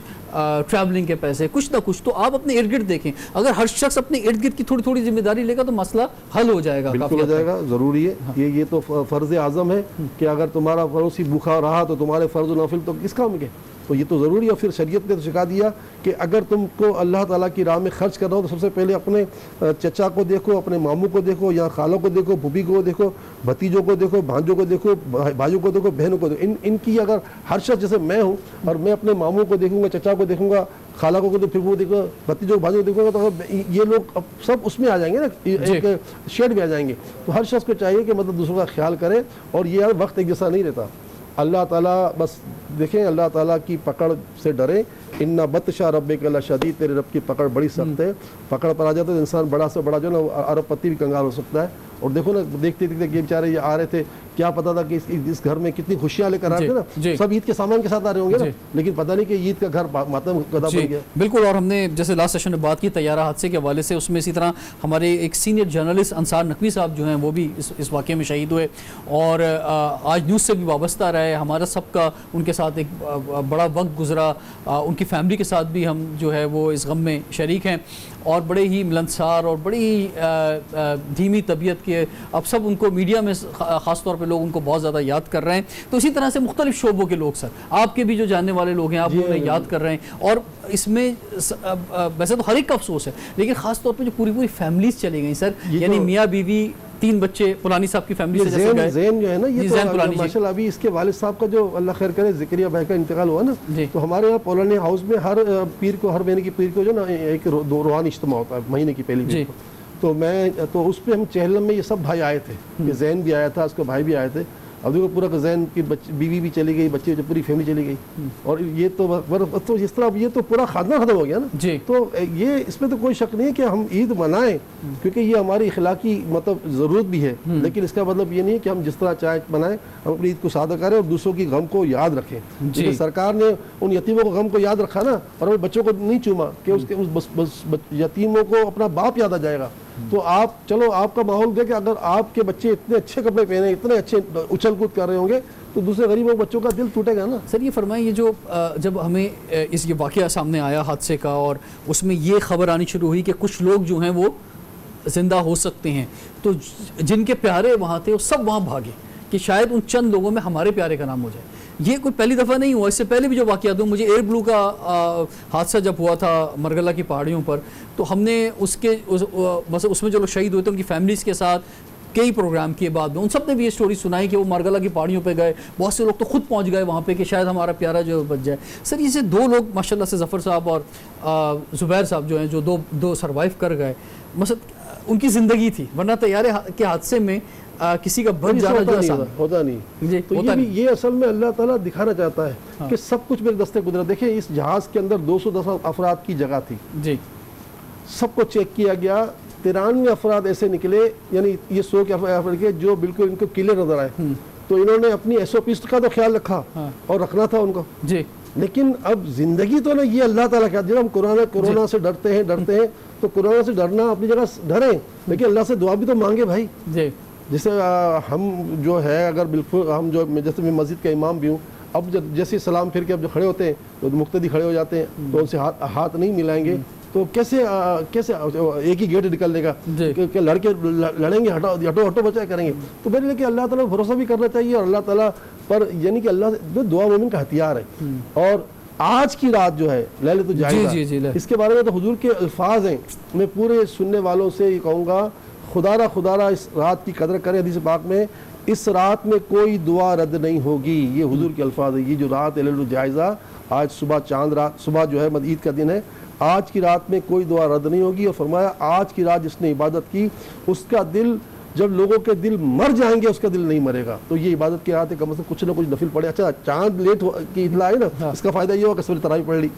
ٹریولنگ کے پیسے، کچھ نہ کچھ. تو آپ اپنے ارد گرد دیکھیں، اگر ہر شخص اپنے ارد گرد کی تھوڑی تھوڑی ذمہ داری لے گا تو مسئلہ حل ہو جائے گا. بالکل ہو جائے گا، ضروری ہے. یہ تو فرض اعظم ہے کہ اگر تمہارا پڑوسی بھوکا رہا تو تمہارے فرض و نفل تو کس کام کے. تو یہ تو ضروری ہے. پھر شریعت نے تو سکھا دیا کہ اگر تم کو اللہ تعالیٰ کی راہ میں خرچ کرنا ہو تو سب سے پہلے اپنے چچا کو دیکھو, اپنے ماموں کو دیکھو, یا خالوں کو دیکھو, پھوپھی کو دیکھو, بھتیجوں کو دیکھو, بھانجوں کو دیکھو, بھائیوں کو دیکھو, بہنوں کو دیکھو. ان کی اگر ہر شخص جیسے میں ہوں اور میں اپنے ماموں کو دیکھوں گا, چچا کو دیکھوں گا, خالہ کو تو پھر وہ دیکھو گا, بھتیجوں کو بھانجوں کو دیکھوں گا, تو یہ لوگ سب اس میں آ جائیں گے نا, ایک شیڈ میں آ جائیں گے. تو ہر شخص کو چاہیے کہ مطلب دوسروں کا خیال کرے, اور یہ ہر وقت ایک جیسا نہیں رہتا. اللہ تعالیٰ بس دیکھیں, اللہ تعالیٰ کی پکڑ سے ڈریں. ان بطش ربک لشدید, تیرے رب کی پکڑ بڑی سخت ہے. پکڑ پر آ جاتا ہے تو انسان بڑا سے بڑا جو ہے نا ارب پتی بھی کنگال ہو سکتا ہے. اور دیکھو نا, دیکھتے دیکھتے یہ بیچارے یہ آ رہے تھے, کیا پتا تھا کہ اس گھر میں کتنی خوشیاں لے کر آ رہے تھے نا, سب عید کے سامان کے ساتھ آ رہے ہوں گے نا, لیکن پتہ نہیں کہ عید کا گھر ماتم گدا بن گیا. بالکل. اور ہم نے جیسے لاسٹ سیشن میں بات کی طیارہ حادثے کے حوالے سے, اس میں اسی طرح ہمارے ایک سینئر جرنلسٹ انصار نقوی صاحب جو ہیں وہ بھی اس واقعے میں شہید ہوئے, اور آج نیوز سے بھی وابستہ رہے. ہمارا سب کا ان کے ساتھ ایک بڑا وقت گزرا, ان کی فیملی کے ساتھ بھی ہم جو ہے وہ اس غم میں شریک ہیں, اور بڑے ہی ملنسار اور بڑی ہی دھیمی طبیعت کے, اب سب ان کو میڈیا میں خاص طور پہ لوگ ان کو بہت زیادہ یاد کر رہے ہیں. تو اسی طرح سے مختلف شعبوں کے لوگ, سر آپ کے بھی جو جاننے والے لوگ ہیں, آپ انہیں یاد کر رہے ہیں. اور اس میں ویسے تو ہر ایک کا افسوس ہے, لیکن خاص طور پہ جو پوری فیملیز چلی گئیں سر, یعنی میاں بیوی, 3 بچے, پرانی صاحب کی فیملی سے جیسے گئے. زین جو ہے نا, یہ تو ماشاءاللہ ابھی اس کے والد صاحب کا جو اللہ خیر کرے زکریا بھائی کا انتقال ہوا نا, تو ہمارے یہاں پولانی ہاؤس میں ہر پیر کو, ہر مہینے کی پیر کو جو نا ایک روحانی اجتماع ہوتا ہے مہینے کی پہلی پیر کو. تو اس پہ ہم چہلم میں یہ سب بھائی آئے تھے, کہ زین بھی آیا تھا, اس کے بھائی بھی آئے تھے. اب دیکھو پورا زین کی بیوی بھی چلی گئی, بچے پوری فیملی چلی گئی, اور یہ تو اس طرح یہ تو پورا خاندان ختم ہو گیا نا. تو یہ اس میں تو کوئی شک نہیں ہے کہ ہم عید منائیں, کیونکہ یہ ہماری اخلاقی مطلب ضرورت بھی ہے, لیکن اس کا مطلب یہ نہیں ہے کہ ہم جس طرح چاہے منائیں, ہم اپنی عید کو سادہ کریں اور دوسروں کی غم کو یاد رکھیں. کیونکہ سرکار نے ان یتیموں کو غم کو یاد رکھا نا, اور ہمیں بچوں کو نہیں چوما کہ اس یتیموں کو اپنا باپ یاد آ جائے گا. تو آپ چلو, آپ کا ماحول دے کہ اگر آپ کے بچے اتنے اچھے کپڑے پہنے, اتنے اچھے اچھل کود کر رہے ہوں گے, تو دوسرے غریبوں بچوں کا دل ٹوٹے گا نا. سر یہ فرمائیں, یہ جو جب ہمیں یہ واقعہ سامنے آیا حادثے کا, اور اس میں یہ خبر آنی شروع ہوئی کہ کچھ لوگ جو ہیں وہ زندہ ہو سکتے ہیں, تو جن کے پیارے وہاں تھے وہ سب وہاں بھاگے کہ شاید ان چند لوگوں میں ہمارے پیارے کا نام ہو جائے. یہ کوئی پہلی دفعہ نہیں ہوا, اس سے پہلے بھی جو واقعات ہوں, مجھے ایئر بلو کا حادثہ جب ہوا تھا مرگلہ کی پہاڑیوں پر, تو ہم نے اس میں جو لوگ شہید ہوئے تھے ان کی فیملیز کے ساتھ کئی پروگرام کیے. بعد میں ان سب نے بھی یہ سٹوری سنائی کہ وہ مرگلہ کی پہاڑیوں پہ گئے, بہت سے لوگ تو خود پہنچ گئے وہاں پہ کہ شاید ہمارا پیارا جو بچ جائے. سر یہ سے 2 لوگ ماشاءاللہ سے ظفر صاحب اور زبیر صاحب جو ہیں, جو دو سروائیو کر گئے, مثلا ان کی زندگی تھی, ورنہ طیارے کے حادثے میں کسی کا بچ جانا جو آسان ہوتا نہیں. تو یہ اصل میں اللہ تعالیٰ دکھانا چاہتا ہے کہ سب کچھ میرے دستے قدرت. دیکھیں اس جہاز کے اندر 210 افراد کی جگہ تھی, سب کو چیک کیا گیا, 93 افراد ایسے نکلے, یعنی یہ 100 کے افراد کے جو بالکل ان کو کلیئر نظر آئے. تو انہوں نے اپنی SOPs کا تو خیال رکھا, اور رکھنا تھا ان کو, لیکن اب زندگی تو نا یہ اللہ تعالیٰ کا. جب ہم کورونا سے ڈرتے ہیں تو کورونا سے ڈرنا اپنی جگہ ڈریں, لیکن اللہ سے دعا بھی تو مانگے بھائی. جیسے ہم جو ہے, اگر بالکل ہم جو, جیسے میں مسجد کا امام بھی ہوں, اب جیسے سلام پھر کے اب جو کھڑے ہوتے ہیں تو مقتدی کھڑے ہو جاتے ہیں, تو ان سے ہاتھ نہیں ملائیں گے, تو کیسے ایک ہی گیٹ نکلنے کا کہ لڑکے لڑیں گے, ہٹو بچا کریں گے. تو میرے لیے کہ اللہ تعالیٰ بھروسہ بھی کرنا چاہیے, اور اللہ تعالیٰ پر, یعنی کہ اللہ جو دعا مومن کا ہتھیار ہے. اور آج کی رات جو ہے لیلۃ الجائزہ, اس کے بارے میں تو حضور کے الفاظ ہیں, میں پورے سننے والوں سے یہ کہوں گا, خدا را اس رات کی قدر کریں. حدیث پاک میں اس رات میں کوئی دعا رد نہیں ہوگی, یہ حضور کے الفاظ ہیں. یہ جو رات لیلۃ الجائزہ, آج صبح چاند رات, صبح جو ہے عید کا دن ہے, آج کی رات میں کوئی دعا رد نہیں ہوگی. اور فرمایا آج کی رات جس نے عبادت کی اس کا دل, جب لوگوں کے دل مر جائیں گے اس کا دل نہیں مرے گا. تو یہ عبادت کی رات ہے, کم از کم کچھ نہ کچھ نفل پڑے. اچھا چاند لیٹ کی اطلاع ہے نا, اس کا فائدہ یہ ہوگا کہ سورۃ تراویح پڑھ لی.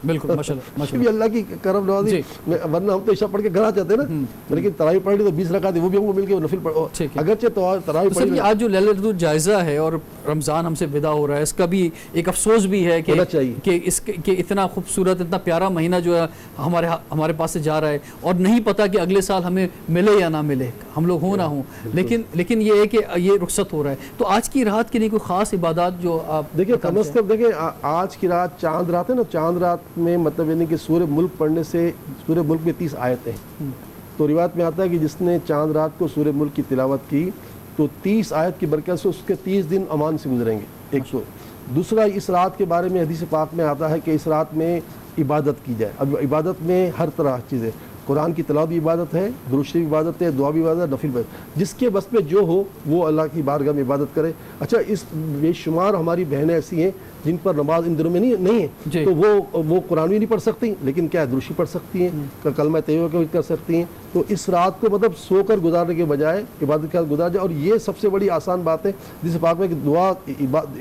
بالکل ماشاءاللہ بھی اللہ کی کرم نوازی, ورنہ ہم تو عشاء پڑھ کے گھر آ جاتے ہیں نا, لیکن تراویح پڑھ لی تو 20 رکعت وہ بھی ہم کو مل کے نفل پڑھو. اگرچہ تراویح پڑھ لی. آج جو لیلۃ الجائزہ ہے اور رمضان ہم سے ودا ہو رہا ہے, اس کا بھی ایک افسوس بھی ہے کہ اتنا خوبصورت, اتنا پیارا مہینہ جو ہے ہمارے پاس سے جا رہا ہے, اور نہیں پتا کہ اگلے سال ہمیں ملے یا نہ ملے, ہم لوگ ہوں نہ ہوں, لیکن یہ ہے کہ یہ رخصت ہو رہا ہے. تو آج کی رات کے لیے کوئی خاص عبادات جو آپ دیکھیں, کم از کم دیکھیں آج کی رات چاند رات ہے نا, چاند رات میں مطلب یعنی کہ سورہ ملک پڑھنے سے, سورہ ملک میں 30 آیتیں ہیں. تو روایت میں آتا ہے کہ جس نے چاند رات کو سورہ ملک کی تلاوت کی تو 30 آیت کی برکت سے اس کے 30 دن امان سے گزریں گے. دوسرا اس رات کے بارے میں حدیث پاک میں آتا ہے کہ اس رات میں عبادت کی جائے. اب عبادت میں ہر طرح چیزیں، قرآن کی تلاوت بھی عبادت ہے، درود شریف عبادت ہے، دعا بھی عبادت ہے، نفل عبادت، جس کے بس میں جو ہو وہ اللہ کی بارگاہ میں عبادت کرے. اچھا اس بے شمار ہماری بہنیں ایسی ہیں جن پر نماز ان دنوں میں نہیں ہے، تو وہ قرآن بھی نہیں پڑھ سکتی، لیکن کیا درود شریف پڑھ سکتی ہیں، کلمہ طیبہ بھی کر سکتی ہیں. تو اس رات کو مطلب سو کر گزارنے کے بجائے عبادت کا گزار جائے. اور یہ سب سے بڑی آسان بات ہے جس پاک میں کہ دعا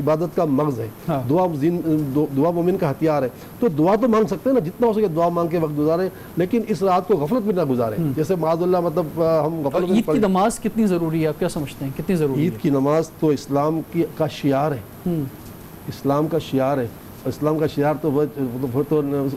عبادت کا مغز ہے، دعا مومن کا ہتھیار ہے. تو دعا تو مانگ سکتے ہیں نا، جتنا ہو سکے دعا مانگ کے وقت گزاریں، لیکن اس رات کو غفلت میں نہ گزاریں. جیسے معاذ اللہ مطلب ہم غفلت. عید کی نماز کتنی ضروری ہے، آپ کیا سمجھتے ہیں کتنی ضروری ہے؟ عید کی نماز تو اسلام کا شعار ہے، اسلام کا شعار ہے. اسلام کا شعار تو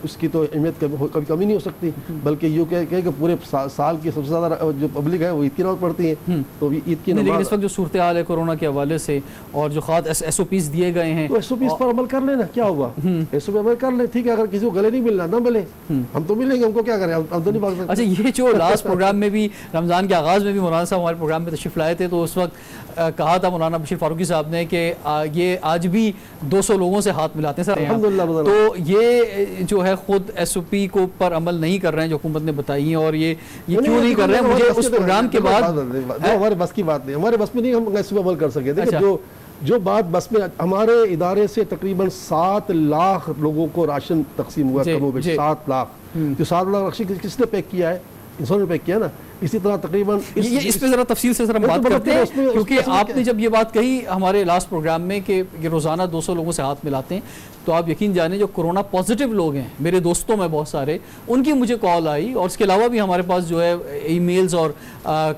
اس کی تو اہمیت کبھی کمی نہیں ہو سکتی، بلکہ یوں کہ پورے سال کی سب سے زیادہ جو پبلک ہے وہ عید کی نماز پڑھتی ہے. تو عید کی نماز، لیکن اس وقت جو صورتحال ہے کورونا کے حوالے سے اور جو خاص ایس او پیز دیے گئے ہیں، تو ایس او پیز پر عمل کر لینا، کیا ہوا، ایس او پی عمل کر لیں. ٹھیک ہے، اگر کسی کو گلے نہیں ملنا نہ ملے، ہم تو ملیں گے، ہم کو کیا کریں، ہم تو نہیں بھاگ سکتے. اچھا یہ جو لاسٹ پروگرام میں بھی رمضان کے آغاز میں بھی مولانا صاحب ہمارے پروگرام میں تشریف لائے تھے، تو اس وقت کہا تھا مولانا بشیر فاروقی صاحب نے کہ یہ آج بھی 200 لوگوں سے ہاتھ ملاتے ہیں سر. الحمدللہ. تو یہ جو ہے خود ایس او پی کو پر عمل نہیں کر رہے ہیں جو حکومت نے بتائی ہیں، اور یہ کیوں نہیں کر رہے ہیں؟ مجھے اس پروگرام کے بعد ہمارے بس کی بات نہیں، ہمارے بس میں نہیں ہم ایس او پی عمل کر سکے. دیکھیں جو بات بس میں، ہمارے ادارے سے تقریباً 7 لاکھ لوگوں کو راشن تقسیم ہوا، کم و بیش 7 لاکھ. جو 7 لاکھ راشن کس نے پیک کیا ہے؟ انسانوں نے پیک کیا نا. اسی طرح تقریباً اس پہ ذرا تفصیل سے ہم بات کرتے ہیں، کیونکہ آپ نے جب یہ بات کہی ہمارے لاسٹ پروگرام میں کہ روزانہ 200 لوگوں سے ہاتھ ملاتے ہیں، تو آپ یقین جانیں جو کورونا پازیٹیو لوگ ہیں میرے دوستوں میں بہت سارے، ان کی مجھے کال آئی، اور اس کے علاوہ بھی ہمارے پاس جو ہے ای میلز اور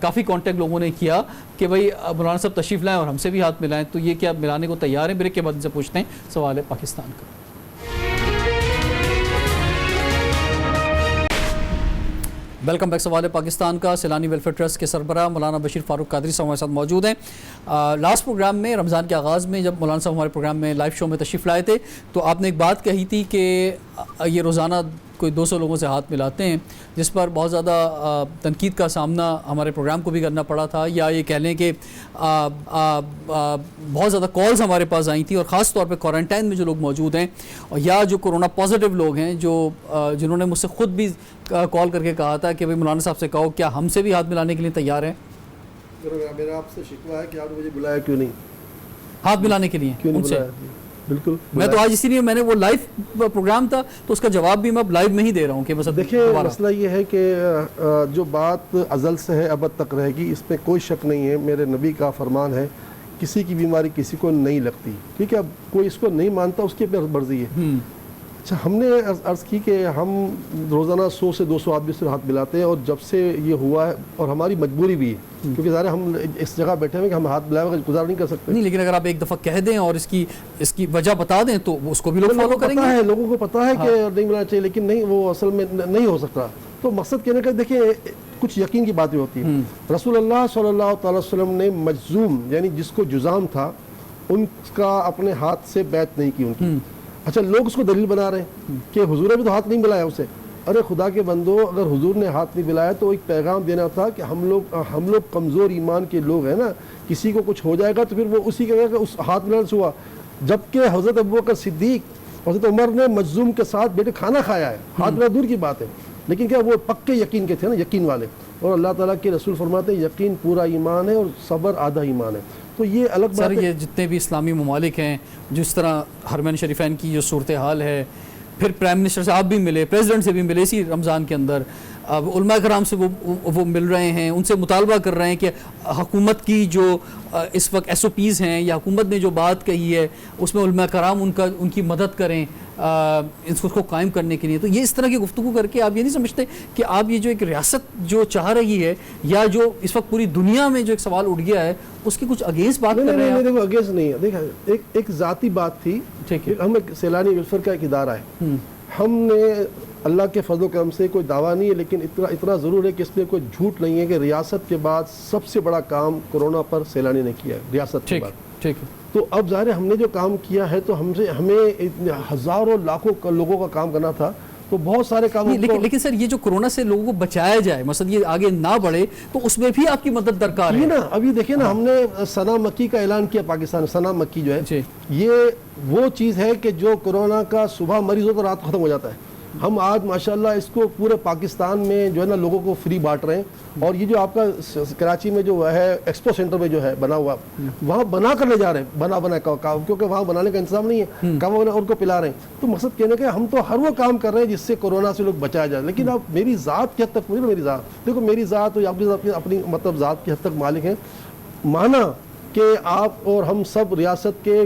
کافی کانٹیکٹ لوگوں نے کیا کہ بھائی مولانا صاحب تشریف لائیں اور ہم سے بھی ہاتھ ملائیں. تو یہ کیا ملانے کو تیار ہیں؟ بریک کے بعد ان سے پوچھتے ہیں سوال ہے پاکستان کا. Welcome back. سوال پاکستان کا سیلانی ویلفیئر ٹرسٹ کے سربراہ مولانا بشیر فاروق قادری صاحب ہمارے ساتھ موجود ہیں. لاسٹ پروگرام میں رمضان کے آغاز میں جب مولانا صاحب ہمارے پروگرام میں لائیو شو میں تشریف لائے تھے، تو آپ نے ایک بات کہی تھی کہ یہ روزانہ کوئی 200 لوگوں سے ہاتھ ملاتے ہیں، جس پر بہت زیادہ تنقید کا سامنا ہمارے پروگرام کو بھی کرنا پڑا تھا، یا یہ کہہ لیں کہ بہت زیادہ کالز ہمارے پاس آئی تھیں، اور خاص طور پہ کوارنٹائن میں جو لوگ موجود ہیں یا جو کورونا پازیٹیو لوگ ہیں جنہوں نے مجھ سے خود بھی کال کر کے کہا تھا کہ بھائی مولانا صاحب سے کہو کیا ہم سے بھی ہاتھ ملانے کے لیے تیار ہیں؟ میرا آپ سے شکوہ ہے کہ آپ نے مجھے بلایا کیوں نہیں، ہاتھ ملانے کے لیے کیوں نہیں بلایا؟ بالکل میں تو آج اسی لیے میں نے وہ لائیو پروگرام تھا تو اس کا جواب بھی میں اب لائیو میں ہی دے رہا ہوں کہ بس. دیکھیں مسئلہ یہ ہے کہ جو بات ازل سے ہے ابد تک رہے گی، اس میں کوئی شک نہیں ہے. میرے نبی کا فرمان ہے کسی کی بیماری کسی کو نہیں لگتی. ٹھیک ہے، اب کوئی اس کو نہیں مانتا اس کی مرضی ہے. اچھا، ہم نے عرض کی کہ ہم روزانہ 100 سے 200 آدمی سے ہاتھ ملاتے ہیں، اور جب سے یہ ہوا ہے اور ہماری مجبوری بھی ہے کیونکہ ظاہر ہم اس جگہ بیٹھے ہوئے کہ ہم ہاتھ ملائے بغیر گزار نہیں کر سکتے. نہیں، لیکن اگر آپ ایک دفعہ کہہ دیں اور اس کی وجہ بتا دیں تو اس کو بھی لوگ فالو کریں گے. لوگوں کو پتہ ہے کہ نہیں ملانا چاہیے، لیکن نہیں، وہ اصل میں نہیں ہو سکتا. تو مقصد کہنے کا دیکھیں کچھ یقین کی باتیں ہوتی ہیں. رسول اللہ صلی اللہ تعالی وسلم نے مجزوم یعنی جس کو جزام تھا ان کا اپنے ہاتھ سے بیعت نہیں کی ان کی. اچھا، لوگ اس کو دلیل بنا رہے ہیں کہ حضور نے بھی تو ہاتھ نہیں ملایا اسے. ارے خدا کے بندو، اگر حضور نے ہاتھ نہیں ملایا تو ایک پیغام دینا تھا کہ ہم لوگ کمزور ایمان کے لوگ ہیں نا، کسی کو کچھ ہو جائے گا تو پھر وہ اسی کے اس ہاتھ ملانے سے ہوا. جبکہ حضرت ابوبکر صدیق، حضرت عمر نے مجزوم کے ساتھ بیٹھے کھانا کھایا ہے، ہاتھ ملانا دور کی بات ہے، لیکن کیا وہ پکے یقین کے تھے نا، یقین والے. اور اللہ تعالیٰ کے رسول فرماتے ہیں یقین پورا ایمان ہے اور صبر آدھا ایمان ہے. تو یہ الگ بات ہے. سر، یہ جتنے بھی اسلامی ممالک ہیں، جس طرح حرمین شریفین کی جو صورتحال ہے، پھر پرائم منسٹر صاحب بھی ملے، پریزیڈنٹ سے بھی ملے اسی رمضان کے اندر، اب علماء کرام سے وہ مل رہے ہیں، ان سے مطالبہ کر رہے ہیں کہ حکومت کی جو اس وقت ایس او پیز ہیں یا حکومت نے جو بات کہی ہے اس میں علماء کرام ان کی مدد کریں اس کو قائم کرنے کے لیے. تو یہ اس طرح کی گفتگو کر کے آپ یہ نہیں سمجھتے کہ آپ یہ جو ایک ریاست جو چاہ رہی ہے یا جو اس وقت پوری دنیا میں جو ایک سوال اٹھ گیا ہے اس کی کچھ اگینسٹ بات کر رہے ہیں؟ نہیں، اگینسٹ نہیں ہے. دیکھیں ایک ذاتی بات تھی. ٹھیک ہے، ہم ایک سیلانی ویلفیئر کا ایک ادارہ ہے. ہم نے اللہ کے فضل و کرم سے کوئی دعویٰ نہیں ہے، لیکن اتنا ضرور ہے کہ اس میں کوئی جھوٹ نہیں ہے کہ ریاست کے بعد سب سے بڑا کام کورونا پر سیلانی نے کیا ہے ریاست کے بعد. ٹھیک ہے. تو اب ظاہر ہم نے جو کام کیا ہے تو ہمیں ہزاروں لاکھوں لوگوں کا کام کرنا تھا. تو بہت سارے کام لیکن سر یہ جو کورونا سے لوگوں کو بچایا جائے، مثلا یہ آگے نہ بڑھے، تو اس میں بھی آپ کی مدد درکار ہے نا. ابھی دیکھیں نا، ہم نے ثنا مکی کا اعلان کیا پاکستان. ثنا مکی جو ہے یہ وہ چیز ہے کہ جو کورونا کا صبح مریض ہو تو رات ختم ہو جاتا ہے. ہم آج ماشاءاللہ اس کو پورے پاکستان میں جو ہے نا لوگوں کو فری بانٹ رہے ہیں. اور یہ جو آپ کا کراچی میں جو ہے ایکسپو سینٹر میں جو ہے بنا ہوا، وہاں بنا کر لے جا رہے ہیں، بنا کیونکہ وہاں بنانے کا انتظام نہیں ہے، کام ان کو پلا رہے ہیں. تو مقصد کہنے کہ ہم تو ہر وہ کام کر رہے ہیں جس سے کورونا سے لوگ بچایا جائے. لیکن اب میری ذات کی حد تک پوری نا، میری ذات دیکھو، میری ذات اپنی مطلب ذات کی حد تک مالک ہیں. مانا کہ آپ اور ہم سب ریاست کے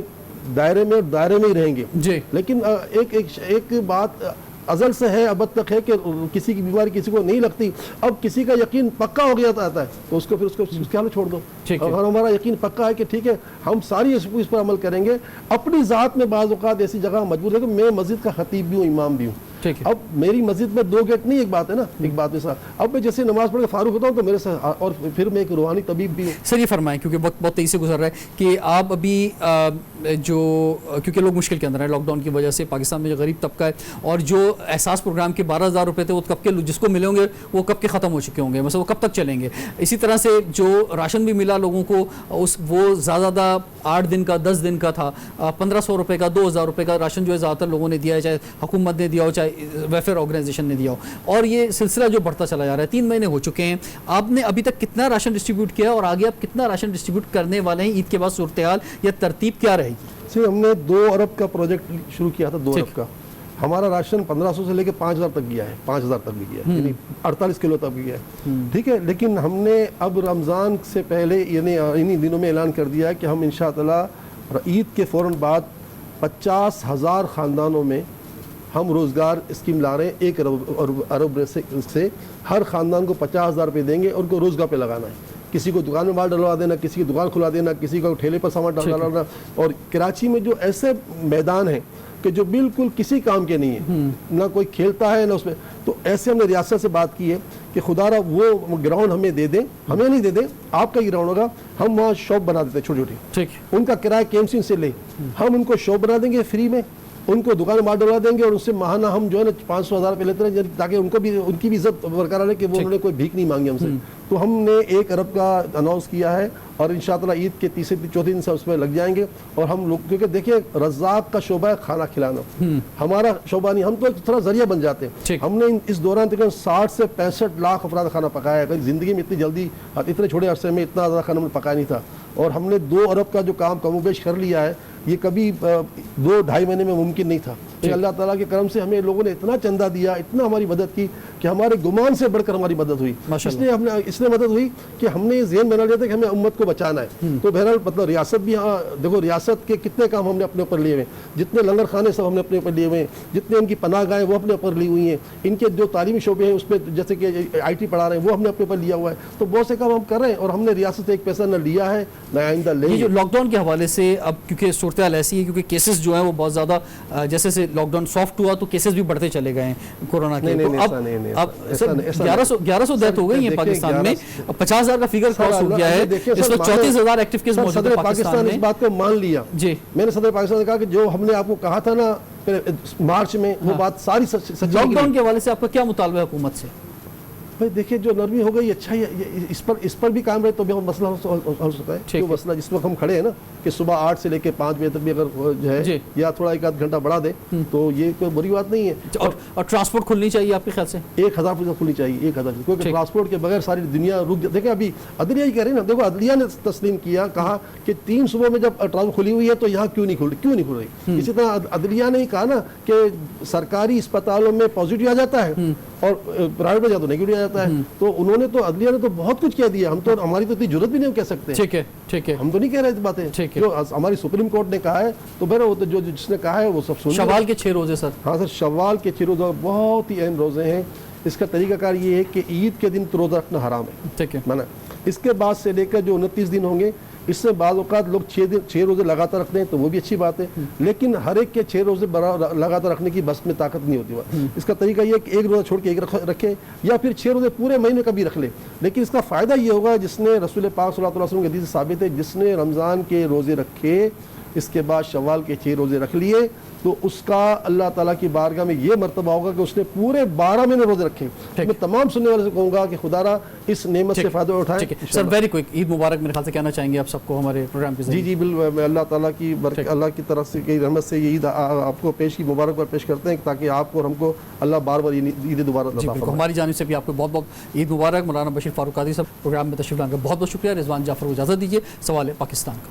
دائرے میں ہی رہیں گے جی، لیکن ایک بات ازل سے ہے، ابد تک ہے کہ کسی کی بیماری کسی کو نہیں لگتی. اب کسی کا یقین پکا ہو گیا آتا ہے تو اس کو پھر اس کے حال چھوڑ دو. اور ہمارا یقین پکا ہے کہ ٹھیک ہے، ہم ساری اس پر عمل کریں گے. اپنی ذات میں بعض اوقات ایسی جگہ مجبور ہے کہ میں مسجد کا خطیب بھی ہوں، امام بھی ہوں. اب میری مسجد میں 2 گیٹ نہیں، ایک بات ہے نا، ایک بات میں اب میں جیسے نماز پڑھ کے فارغ ہوتا ہوں تو میرے ساتھ، اور پھر میں ایک روحانی طبیب بھی ہوں. سر یہ فرمائیں، کیونکہ وقت بہت تیزی سے گزر رہا ہے، کہ آپ ابھی کیونکہ لوگ مشکل کے اندر ہیں لاک ڈاؤن کی وجہ سے، پاکستان میں جو غریب طبقہ ہے، اور جو احساس پروگرام کے 12,000 روپے تھے وہ کب کے جس کو ملے ہوں گے وہ کب کے ختم ہو چکے ہوں گے، مثلا وہ کب تک چلیں گے. اسی طرح سے جو راشن بھی ملا لوگوں کو، وہ زیادہ 8 دن کا 10 دن کا تھا، 1,500 روپے کا 2,000 روپے کا راشن جو ہے زیادہ تر لوگوں نے دیا ہے، چاہے حکومت نے دیا ہو چاہے ویلفیئر آرگنائزیشن نے دیا ہو. اور یہ سلسلہ جو بڑھتا چلا جا رہا ہے، 3 مہینے ہو چکے ہیں. آپ نے ابھی تک کتنا راشن ڈسٹریبیوٹ کیا اور آگے آپ کتنا راشن ڈسٹریبیوٹ کرنے والے ہیں؟ عید کے بعد صورتحال یا ترتیب کیا رہے گی؟ ہم نے 2 ارب کا پروجیکٹ شروع کیا تھا. 2 ارب کا ہمارا راشن 1500 سے لے کے 5000 تک گیا ہے، 5000 تک بھی گیا ہے، یعنی 48 کلو تک بھی گیا ہے. ٹھیک ہے، لیکن ہم نے اب رمضان سے پہلے یعنی انہی دنوں میں اعلان کر دیا ہے کہ ہم انشاءاللہ عید کے فوراً بعد 50,000 خاندانوں میں ہم روزگار اسکیم لا رہے ہیں. 1 ارب سے ہر خاندان کو 50,000 روپے دیں گے اور ان کو روزگار پہ لگانا ہے. کسی کو دکان میں مال ڈلوا دینا، کسی کی دکان کھلا دینا، کسی کو ٹھیلے پر سامان ڈالنا. اور کراچی میں جو ایسے میدان ہیں کہ جو بالکل کسی کام کے نہیں ہیں، نہ کوئی کھیلتا ہے نہ اس میں، تو ایسے ہم نے ریاست سے بات کی ہے کہ خدا را وہ گراؤنڈ ہمیں دے دیں. ہمیں نہیں دے دیں، آپ کا ہی گراؤنڈ ہوگا، ہم وہاں شاپ بنا دیتے ہیں چھوٹی چھوٹی، ان کا کرایہ KMC سے لے، ہم ان کو شاپ بنا دیں گے فری میں، ان کو دکان مار ڈلوا دیں گے اور ان سے ماہانہ ہم جو ہے نا 500,000 روپے لیتے ہیں تاکہ ان کو بھی، ان کی بھی عزت برقرار رہے کہ وہ انہوں نے کوئی بھیک نہیں مانگی ہم سے. تو ہم نے 1 ارب کا اناؤنس کیا ہے اور انشاءاللہ عید کے 3-4 دن سے اس میں لگ جائیں گے. اور ہم لوگ کیونکہ دیکھیں رزاق کا شعبہ ہے کھانا کھلانا، ہمارا شعبہ نہیں، ہم تو ایک طرح ذریعہ بن جاتے ہیں. ہم نے اس دوران تقریباً 60 سے 65 لاکھ افراد کھانا پکایا ہے. زندگی میں اتنی جلدی اتنے چھوٹے عرصے میں اتنا زیادہ کھانا پکایا نہیں تھا. اور ہم نے 2 ارب کا جو کام کم و بیش کر لیا ہے، یہ کبھی 2-2.5 مہینے میں ممکن نہیں تھا. اللہ تعالیٰ کے کرم سے ہمیں لوگوں نے اتنا چندہ دیا، اتنا ہماری مدد کی کہ ہمارے گمان سے بڑھ کر ہماری مدد ہوئی. اس لیے مدد ہوئی کہ ہم نے یہ ذہن بنا لیا تھا کہ ہمیں امت کو بچانا ہے. تو بہرحال مطلب ریاست بھی، دیکھو ریاست کے کتنے کام ہم نے اپنے اوپر لیے ہوئے ہیں، جتنے لنگر خانے سب ہم نے اپنے اوپر لیے ہوئے ہیں، جتنے ان کی پناہ گاہیں وہ اپنے اوپر لی ہوئی ہیں، ان کے جو تعلیمی شعبے ہیں اس پہ جیسے کہ IT پڑھا رہے ہیں وہ ہم نے اپنے اوپر لیا ہوا ہے. تو بہت سے کام ہم کر رہے ہیں اور ہم نے ریاست سے ایک پیسہ نہ لیا ہے نہ آئندہ لیں گے. یہ جو لاک ڈاؤن کے حوالے سے اب کیونکہ صورتحال ایسی ہے، کیونکہ کیسز جو ہیں وہ بہت زیادہ، جیسے سے لاک ڈاؤن سافٹ ہوا تو کیسز بھی بڑھتے چلے گئے ہیں کورونا کے. تو اب 1100 ڈیتھ ہو گئی ہیں پاکستان میں، 50,000 کا فگر کراس ہو گیا ہے، اس میں 34,000 ایکٹیو کیس موجود ہیں پاکستان میں. اس بات کو مان لیا جی، میں نے صدر پاکستان نے کہا کہ جو ہم نے آپ کو کہا تھا نا مارچ میں، وہ بات ساری سچ. لاک ڈاؤن کے حوالے سے آپ کا کیا مطالبہ ہے حکومت سے؟ بھائی دیکھیے جو نرمی ہو گئی اچھا ہی، اس پر بھی کام رہے تو بھی مسئلہ حل ہو سکتا ہے. مسئلہ جس وقت ہم کھڑے ہیں نا کہ صبح 8 سے لے کے 5 بجے تک بھی اگر جو ہے یا تھوڑا 1-8 گھنٹہ بڑھا دے تو یہ کوئی بری بات نہیں ہے. اور ٹرانسپورٹ کھلنی چاہیے آپ کے خیال سے؟ 1000% کھلنی چاہیے، 1000%. کیونکہ ٹرانسپورٹ کے بغیر ساری دنیا رک جاتی. دیکھیں ابھی عدلیہ ہی کہہ رہے ہیں نا، دیکھو عدلیہ نے تسلیم کیا، کہا کہ 3 صوبوں میں جب ٹرانسپورٹ کھلی ہوئی ہے تو یہاں کیوں نہیں کھل رہی. اسی طرح عدلیہ نے کہا نا کہ سرکاری اسپتالوں میں پازیٹیو آ جاتا ہے اور پرائیویٹ میں جاتا تو نیگیٹو آ جاتا ہے. تو انہوں نے تو عدلیہ نے تو بہت کچھ کہہ دیا، ہم تو ہماری تو اتنی ضرورت بھی نہیں کہہ سکتے. ٹھیک ہے، ہم تو نہیں کہہ رہے اس باتیں، جو ہماری سپریم کورٹ نے کہا ہے تو بہر وہ جو جس نے کہا ہے وہ سب سن. شوال کے 6 روزے سر. ہاں سر، شوال کے 6 روزے بہت ہی اہم روزے ہیں. اس کا طریقہ کار یہ ہے کہ عید کے دن تو روزہ رکھنا حرام ہے. ٹھیک ہے، مانا اس کے بعد سے لے کر جو 29 دن ہوں گے، اس سے بعض اوقات لوگ 6 روزے لگاتار رکھتے ہیں تو وہ بھی اچھی بات ہے. لیکن ہر ایک کے 6 روزے لگاتار رکھنے کی بس میں طاقت نہیں ہوتی. اس کا طریقہ یہ ہے کہ 1 روزہ چھوڑ کے 1 رکھے یا پھر 6 روزے پورے مہینے کا بھی رکھ لے. لیکن اس کا فائدہ یہ ہوگا جس نے رسول پاک صلی اللہ علیہ وسلم کے حدیث سے ثابت ہے، جس نے رمضان کے روزے رکھے اس کے بعد شوال کے 6 روزے رکھ لیے تو اس کا اللہ تعالیٰ کی بارگاہ میں یہ مرتبہ ہوگا کہ اس نے پورے 12 مہینے روزے رکھے. میں تمام سننے والے سے کہوں گا کہ خدا را اس نعمت سے فائدہ اٹھائیں. سر ویری کوئک، عید مبارک میرے خیال سے کہنا چاہیں گے آپ سب کو ہمارے پروگرام کے ذریعے. جی بالکل، میں اللہ تعالیٰ کی اللہ کی طرف سے کی رحمت سے یہ عید آپ کو مبارک پیش کرتے ہیں تاکہ آپ کو اور ہم کو اللہ بار بار عید دوبارہ عطا فرمائے. ہماری جانب سے بھی آپ کو بہت بہت عید مبارک. مولانا بشیر فاروق قادری صاحب پروگرام میں تشریف لانے کا بہت بہت شکریہ. رضوان جعفر کو اجازت دیجیے. سوال پاکستان کا.